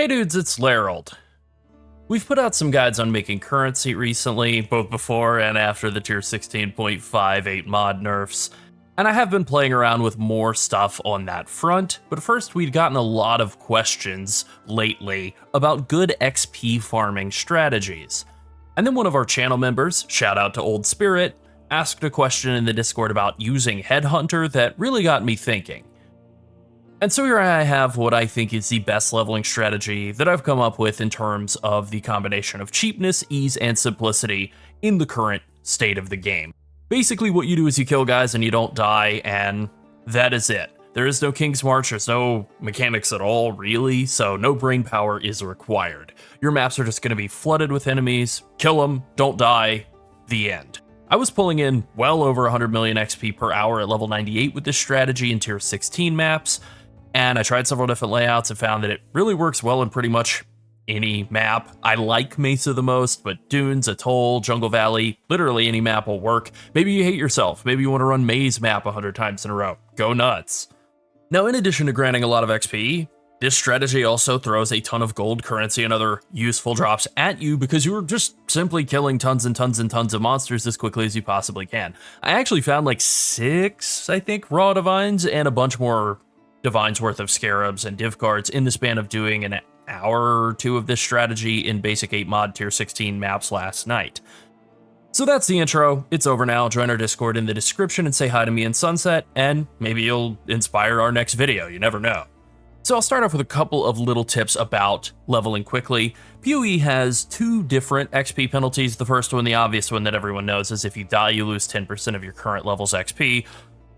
Hey dudes, it's Lerald. We've put out some guides on making currency recently, both before and after the tier 16.58 mod nerfs, and I have been playing around with more stuff on that front, but first we'd gotten a lot of questions lately about good XP farming strategies. And then one of our channel members, shout out to Old Spirit, asked a question in the Discord about using Headhunter that really got me thinking. And so here I have what I think is the best leveling strategy that I've come up with in terms of the combination of cheapness, ease, and simplicity in the current state of the game. Basically what you do is you kill guys and you don't die, and that is it. There is no King's March, there's no mechanics at all, really, so no brain power is required. Your maps are just going to be flooded with enemies, kill them, don't die, the end. I was pulling in well over 100 million XP per hour at level 98 with this strategy in tier 16 maps, and I tried several different layouts and found that it really works well in pretty much any map. I like Mesa the most, but Dunes, Atoll, Jungle Valley, literally any map will work. Maybe you hate yourself, maybe you want to run Maze map 100 times in a row. Go nuts. Now, in addition to granting a lot of XP, this strategy also throws a ton of gold currency and other useful drops at you because you are just simply killing tons and tons and tons of monsters as quickly as you possibly can. I actually found like 6, I think, raw divines and a bunch more divines worth of Scarabs and div cards in the span of doing an hour or two of this strategy in basic 8 mod tier 16 maps last night. So that's the intro, it's over now. Join our Discord in the description and say hi to me in Sunset, and maybe you'll inspire our next video, you never know. So I'll start off with a couple of little tips about leveling quickly. PoE has 2 different XP penalties. The first one, the obvious one that everyone knows, is if you die, you lose 10% of your current level's XP.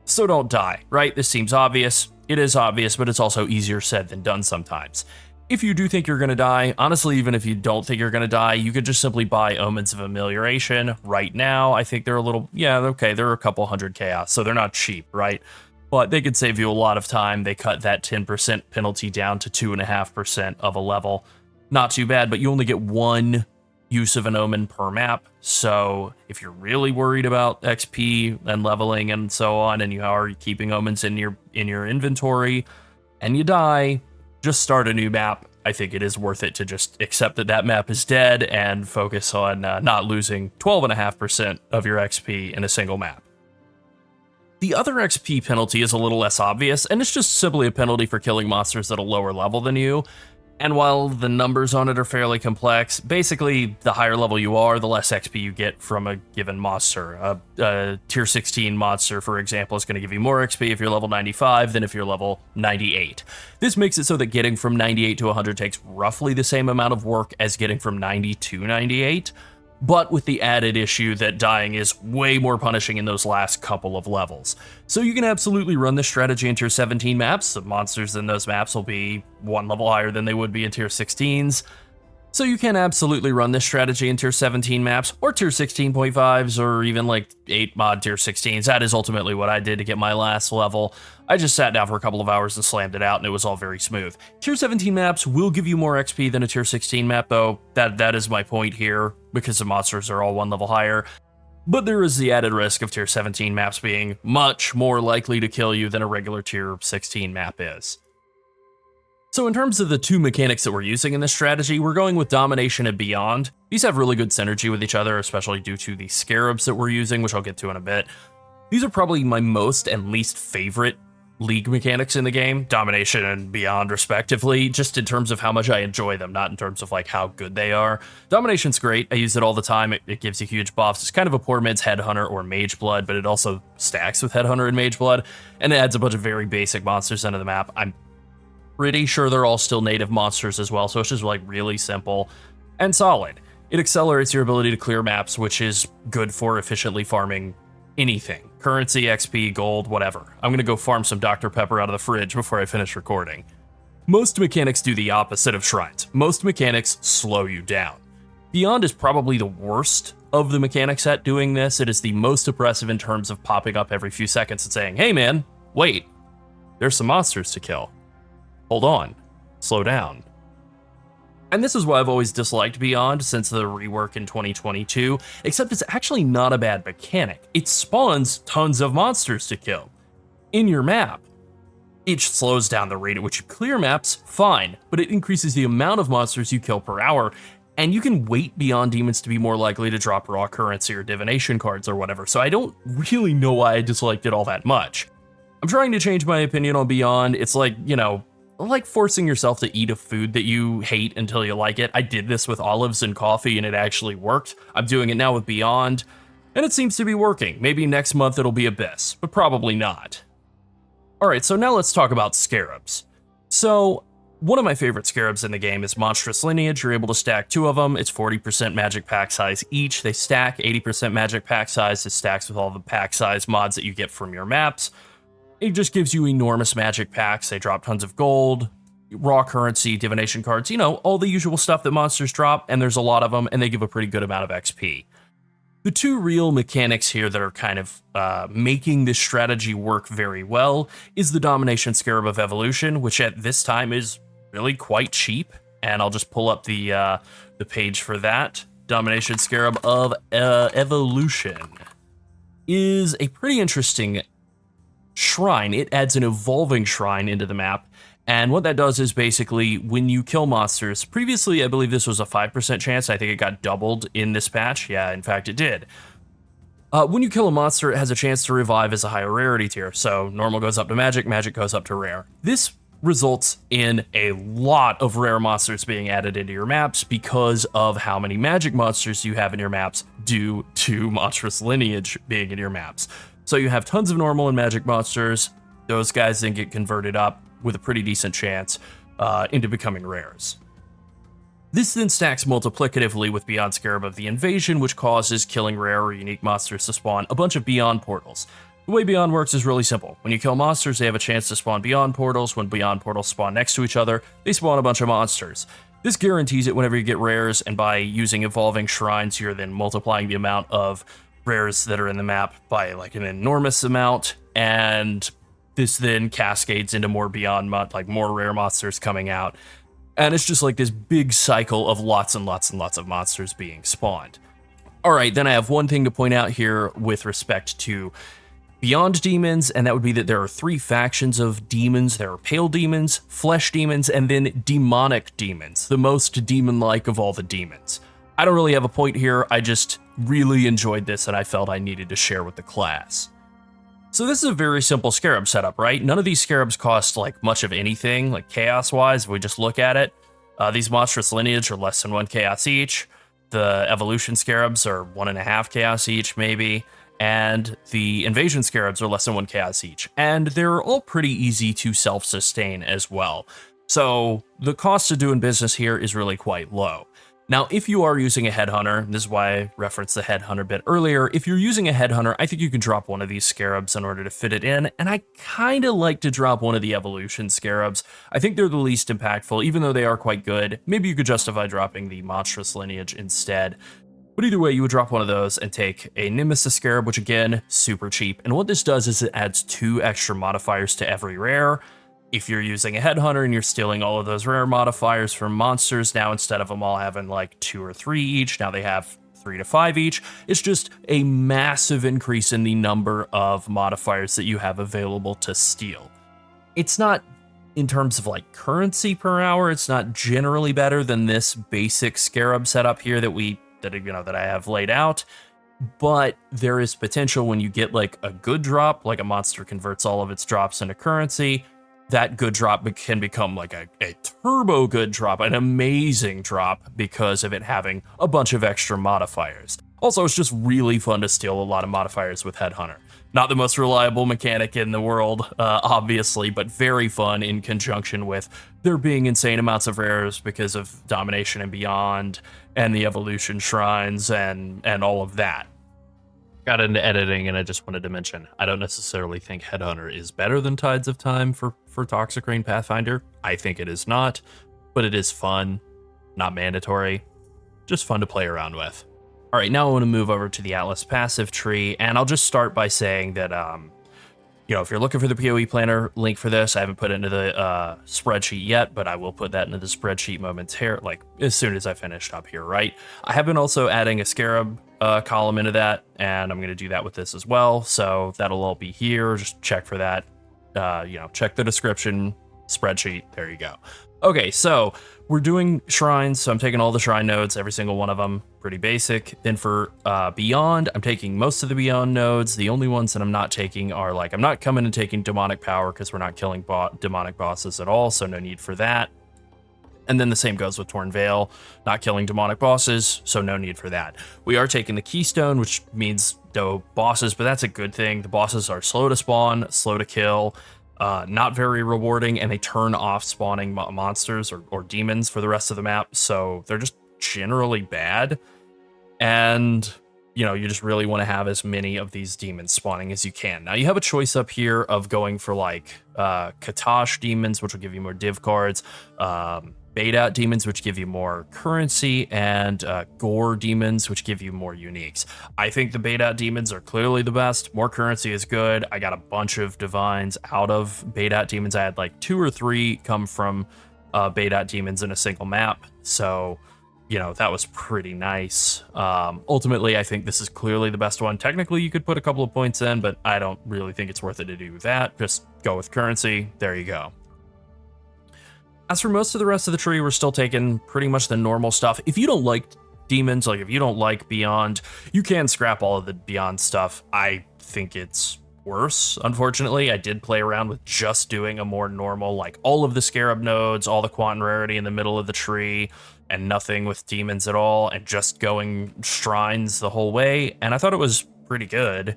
So don't die, right? This seems obvious. It is obvious, but it's also easier said than done sometimes. If you do think you're gonna die, honestly, even if you don't think you're gonna die, you could just simply buy Omens of Amelioration right now. I think they're a little, yeah, okay, they're a couple hundred chaos, so they're not cheap, right? But they could save you a lot of time. They cut that 10% penalty down to 2.5% of a level. Not too bad, but you only get 1 use of an omen per map. So if you're really worried about XP and leveling and so on, and you are keeping omens in your inventory and you die, just start a new map. I think it is worth it to just accept that that map is dead and focus on not losing 12.5% of your XP in a single map. The other XP penalty is a little less obvious, and it's just simply a penalty for killing monsters at a lower level than you. And while the numbers on it are fairly complex, basically the higher level you are, the less XP you get from a given monster. A tier 16 monster, for example, is going to give you more XP if you're level 95 than if you're level 98. This makes it so that getting from 98 to 100 takes roughly the same amount of work as getting from 90 to 98, but with the added issue that dying is way more punishing in those last couple of levels. So you can absolutely run this strategy in tier 17 maps. The monsters in those maps will be 1 level higher than they would be in tier 16s. So you can absolutely run this strategy in tier 17 maps, or tier 16.5s, or even like 8 mod tier 16s. That is ultimately what I did to get my last level. I just sat down for a couple of hours and slammed it out, and it was all very smooth. Tier 17 maps will give you more XP than a tier 16 map, though. That is my point here, because the monsters are all 1 level higher. But there is the added risk of tier 17 maps being much more likely to kill you than a regular tier 16 map is. So in terms of the 2 mechanics that we're using in this strategy, we're going with Domination and Beyond. These have really good synergy with each other, especially due to the Scarabs that we're using, which I'll get to in a bit. These are probably my most and least favorite League mechanics in the game, Domination and Beyond respectively, just in terms of how much I enjoy them, not in terms of like how good they are. Domination's great, I use it all the time, it gives you huge buffs. It's kind of a poor man's Headhunter or Mage Blood, but it also stacks with Headhunter and Mage Blood, and it adds a bunch of very basic monsters into the map. I'm pretty sure they're all still native monsters as well, so it's just like really simple and solid. It accelerates your ability to clear maps, which is good for efficiently farming anything. Currency, XP, gold, whatever. I'm gonna go farm some Dr. Pepper out of the fridge before I finish recording. Most mechanics do the opposite of Shrines. Most mechanics slow you down. Beyond is probably the worst of the mechanics at doing this. It is the most oppressive in terms of popping up every few seconds and saying, hey man, wait, there's some monsters to kill. Hold on, slow down. And this is why I've always disliked Beyond since the rework in 2022, except it's actually not a bad mechanic. It spawns tons of monsters to kill in your map. It slows down the rate at which you clear maps, fine, but it increases the amount of monsters you kill per hour, and you can wait beyond demons to be more likely to drop raw currency or divination cards or whatever, so I don't really know why I disliked it all that much. I'm trying to change my opinion on Beyond. It's like, like forcing yourself to eat a food that you hate until you like it. I did this with olives and coffee and it actually worked. I'm doing it now with Beyond, and it seems to be working. Maybe next month it'll be Abyss, but probably not. Alright, so now let's talk about Scarabs. So, one of my favorite Scarabs in the game is Monstrous Lineage. You're able to stack 2 of them. It's 40% magic pack size each. They stack 80% magic pack size. It stacks with all the pack size mods that you get from your maps. It just gives you enormous magic packs. They drop tons of gold, raw currency, divination cards, all the usual stuff that monsters drop, and there's a lot of them, and they give a pretty good amount of XP. The two real mechanics here that are kind of making this strategy work very well is the Domination Scarab of Evolution, which at this time is really quite cheap, and I'll just pull up the page for that. Domination Scarab of Evolution is a pretty interesting shrine. It adds an evolving shrine into the map, and what that does is basically when you kill monsters, previously I believe this was a 5% chance, I think it got doubled in this patch, yeah, in fact it did. When you kill a monster, it has a chance to revive as a higher rarity tier, so normal goes up to magic, magic goes up to rare. This results in a lot of rare monsters being added into your maps because of how many magic monsters you have in your maps due to Monstrous Lineage being in your maps. So you have tons of normal and magic monsters, those guys then get converted up with a pretty decent chance into becoming rares. This then stacks multiplicatively with Beyond Scarab of the Invasion, which causes killing rare or unique monsters to spawn a bunch of Beyond portals. The way Beyond works is really simple. When you kill monsters, they have a chance to spawn Beyond portals. When Beyond portals spawn next to each other, they spawn a bunch of monsters. This guarantees it whenever you get rares, and by using evolving shrines, you're then multiplying the amount of rares that are in the map by like an enormous amount, and this then cascades into more Beyond more rare monsters coming out. And it's just like this big cycle of lots and lots and lots of monsters being spawned. Alright, then I have one thing to point out here with respect to Beyond demons, and that would be that there are 3 factions of demons. There are pale demons, flesh demons, and then demonic demons, the most demon-like of all the demons. I don't really have a point here, I just really enjoyed this and I felt I needed to share with the class. So this is a very simple Scarab setup, right? None of these Scarabs cost like much of anything, like chaos-wise, if we just look at it. These Monstrous Lineage are less than 1 chaos each. The Evolution Scarabs are 1.5 chaos each, maybe. And the Invasion Scarabs are less than 1 chaos each. And they're all pretty easy to self-sustain as well. So the cost of doing business here is really quite low. Now, if you are using a Headhunter, this is why I referenced the Headhunter bit earlier, if you're using a Headhunter, I think you can drop one of these Scarabs in order to fit it in, and I kind of like to drop one of the Evolution Scarabs. I think they're the least impactful, even though they are quite good. Maybe you could justify dropping the Monstrous Lineage instead. But either way, you would drop one of those and take a Nemesis Scarab, which again, super cheap. And what this does is it adds 2 extra modifiers to every rare. If you're using a Headhunter and you're stealing all of those rare modifiers from monsters, now instead of them all having like 2 or 3 each, now they have 3 to 5 each. It's just a massive increase in the number of modifiers that you have available to steal. It's not, in terms of like currency per hour, it's not generally better than this basic Scarab setup here that I have laid out. But there is potential when you get like a good drop, like a monster converts all of its drops into currency. That good drop can become like a turbo good drop, an amazing drop because of it having a bunch of extra modifiers. Also, it's just really fun to steal a lot of modifiers with Headhunter. Not the most reliable mechanic in the world, obviously, but very fun in conjunction with there being insane amounts of rares because of Domination and Beyond and the Evolution Shrines and all of that. Got into editing and I just wanted to mention, I don't necessarily think Headhunter is better than Tides of Time for Toxic Rain Pathfinder. I think it is not, but it is fun, not mandatory, just fun to play around with. All right, now I want to move over to the Atlas passive tree, and I'll just start by saying that, if you're looking for the PoE planner link for this, I haven't put it into the spreadsheet yet, but I will put that into the spreadsheet momentarily, like as soon as I finished up here, right? I have been also adding a Scarab column into that, and I'm going to do that with this as well, so that'll all be here. Just check for that check the description spreadsheet. There you go. Okay, so we're doing shrines. So I'm taking all the shrine nodes, every single one of them, pretty basic. Then for Beyond, I'm taking most of the Beyond nodes. The only ones that I'm not taking are I'm not coming and taking Demonic Power because we're not killing demonic bosses at all, so no need for that. And then the same goes with Torn Veil, not killing demonic bosses, so no need for that. We are taking the Keystone, which means no bosses, but that's a good thing. The bosses are slow to spawn, slow to kill, not very rewarding, and they turn off spawning monsters or demons for the rest of the map, so they're just generally bad. And you just really want to have as many of these demons spawning as you can. Now you have a choice up here of going for Katash demons, which will give you more div cards, Beta demons, which give you more currency, and Gore demons, which give you more uniques. I think the Beta demons are clearly the best. More currency is good. I got a bunch of divines out of Beta demons. I had 2 or 3 come from Beta demons in a single map. So, that was pretty nice. Ultimately, I think this is clearly the best one. Technically, you could put a couple of points in, but I don't really think it's worth it to do that. Just go with currency. There you go. As for most of the rest of the tree, we're still taking pretty much the normal stuff. If you don't like demons, if you don't like Beyond, you can scrap all of the Beyond stuff. I think it's worse, unfortunately. I did play around with just doing a more normal, all of the Scarab nodes, all the Quantum Rarity in the middle of the tree, and nothing with demons at all, and just going shrines the whole way, and I thought it was pretty good.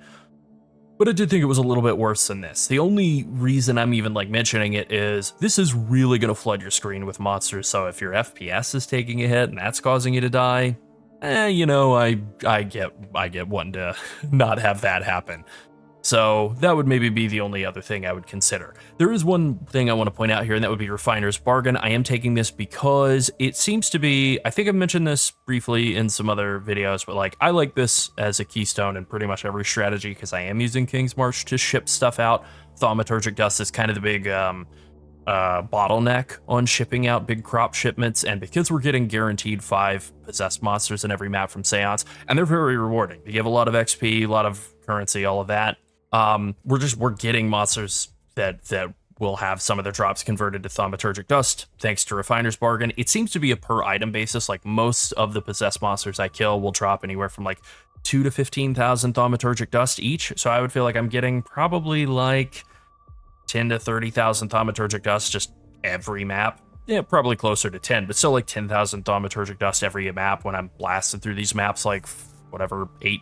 But I did think it was a little bit worse than this. The only reason I'm even mentioning it is this is really going to flood your screen with monsters. So if your FPS is taking a hit and that's causing you to die, I get wanting to not have that happen. So that would maybe be the only other thing I would consider. There is one thing I want to point out here, and that would be Refiner's Bargain. I am taking this because it seems to be, I think I've mentioned this briefly in some other videos, but I like this as a keystone in pretty much every strategy because I am using King's March to ship stuff out. Thaumaturgic Dust is kind of the big bottleneck on shipping out big crop shipments, and because we're getting guaranteed 5 possessed monsters in every map from Seance, and they're very rewarding. They give a lot of XP, a lot of currency, all of that. We're getting monsters that will have some of their drops converted to Thaumaturgic Dust thanks to Refiner's Bargain. It seems to be a per item basis. Most of the possessed monsters I kill will drop anywhere from 2 to 15,000 Thaumaturgic Dust each. So I would feel I'm getting probably 10 to 30,000 Thaumaturgic Dust just every map. Yeah, probably closer to 10, but still 10,000 Thaumaturgic Dust every map when I'm blasted through these maps 8,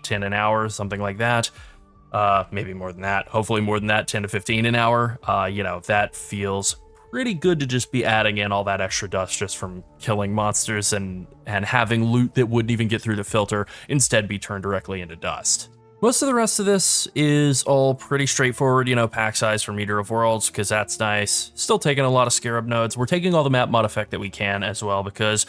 10 an hour, something like that. Maybe more than that, hopefully more than that, 10 to 15 an hour. That feels pretty good to just be adding in all that extra dust just from killing monsters and having loot that wouldn't even get through the filter, instead be turned directly into dust. Most of the rest of this is all pretty straightforward, pack size for Meter of Worlds, because that's nice. Still taking a lot of Scarab nodes. We're taking all the map mod effect that we can as well, because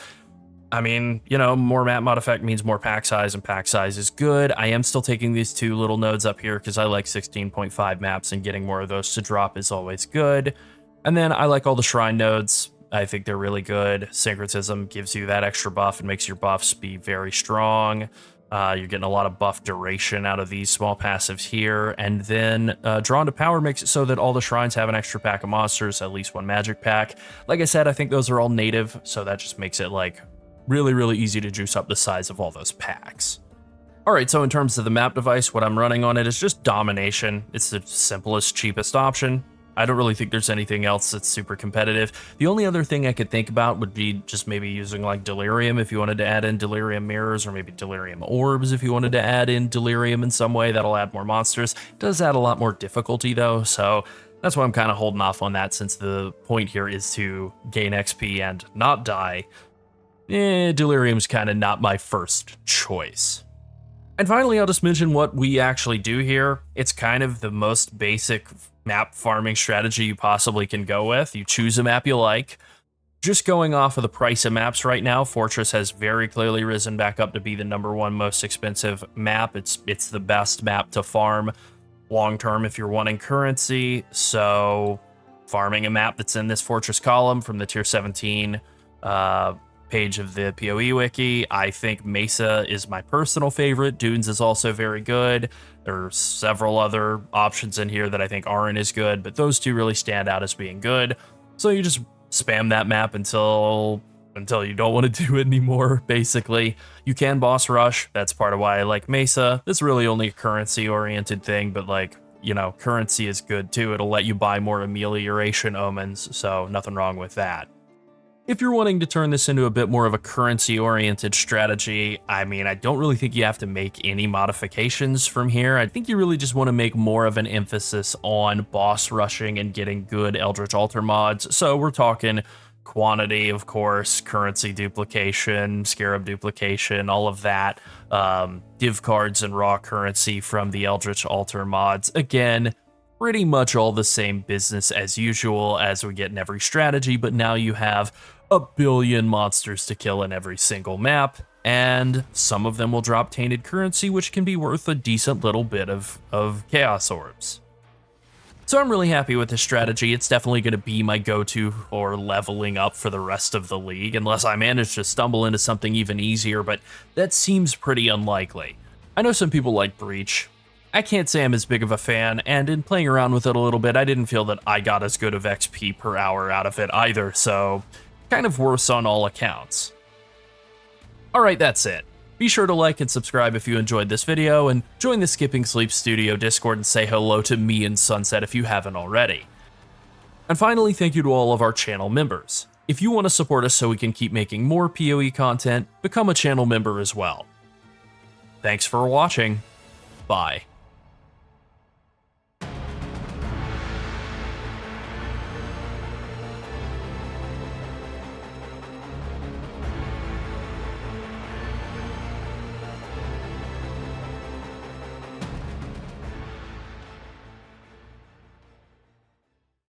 more map mod effect means more pack size, and pack size is good. I am still taking these 2 little nodes up here because I like 16.5 maps, and getting more of those to drop is always good. And then I like all the shrine nodes. I think they're really good. Syncretism gives you that extra buff and makes your buffs be very strong. You're getting a lot of buff duration out of these small passives here. And then Drawn to Power makes it so that all the shrines have an extra pack of monsters, at least 1 magic pack. Like I said, I think those are all native, so that just makes it really, really easy to juice up the size of all those packs. All right, so in terms of the map device, what I'm running on it is just Domination. It's the simplest, cheapest option. I don't really think there's anything else that's super competitive. The only other thing I could think about would be just maybe using Delirium if you wanted to add in Delirium Mirrors, or maybe Delirium Orbs if you wanted to add in Delirium in some way. That'll add more monsters. It does add a lot more difficulty though, so that's why I'm kind of holding off on that, since the point here is to gain XP and not die. Delirium's kind of not my first choice. And finally, I'll just mention what we actually do here. It's kind of the most basic map farming strategy you possibly can go with. You choose a map you like. Just going off of the price of maps right now, Fortress has very clearly risen back up to be the #1 most expensive map. It's the best map to farm long term if you're wanting currency. So farming a map that's in this Fortress column from the tier 17 page of the PoE wiki. I think Mesa is my personal favorite. Dunes is also very good. There are several other options in here that I think aren't as good, but those two really stand out as being good. So you just spam that map until you don't want to do it anymore, basically. You can boss rush. That's part of why I like Mesa. It's really only a currency-oriented thing, but like, you know, currency is good too. It'll let you buy more amelioration omens, so nothing wrong with that. If you're wanting to turn this into a bit more of a currency-oriented strategy, I mean, I don't really think you have to make any modifications from here. I think you really just want to make more of an emphasis on boss rushing and getting good Eldritch Altar mods. So we're talking quantity, of course, currency duplication, Scarab duplication, all of that, div cards and raw currency from the Eldritch Altar mods. Again, pretty much all the same business as usual as we get in every strategy, but now you have a billion monsters to kill in every single map, and some of them will drop tainted currency, which can be worth a decent little bit of chaos orbs. So I'm really happy with this strategy. It's definitely going to be my go-to for leveling up for the rest of the league, unless I manage to stumble into something even easier, but that seems pretty unlikely. I know some people like Breach. I can't say I'm as big of a fan, and in playing around with it a little bit, I didn't feel that I got as good of XP per hour out of it either, so kind of worse on all accounts. Alright, that's it. Be sure to like and subscribe if you enjoyed this video, and join the Skipping Sleep Studio Discord and say hello to me and Sunset if you haven't already. And finally, thank you to all of our channel members. If you want to support us so we can keep making more PoE content, become a channel member as well. Thanks for watching. Bye.